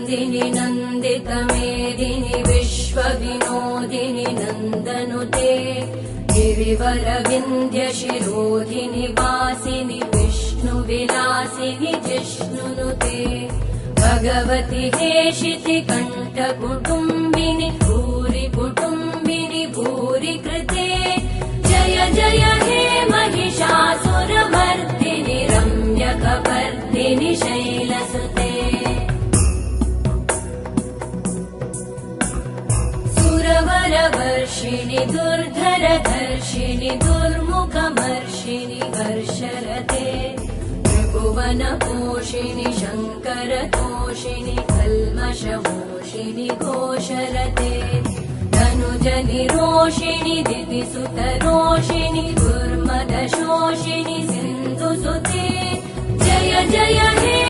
नन्दिनि नन्दितमेदिनि विश्वविनोदिनि नन्दनुते गिरिवरविन्ध्यशिरोधिनि वासिनि विष्णुविलासिनि जिष्णुनुते भगवति हेशिति कण्ठकुटुम्बिनि भूरि कुटुम्बिनि भूरि कृते जय जय हे महिषासुरमर्दिनि रम्यकपर्दिनि शैलसुते सुरवरवर्षिणि दुर्धरधर्षिणि दुर्मुखमर्षिणि हर्षरते त्रिभुवनपोषिणि शङ्करतोषिणि कल्मषमोषिणि घोषरते धनुजनिरोषिणि दितिसुतरोषिणि दुर्मदशोषिणि सिन्धुसुते जय जय हे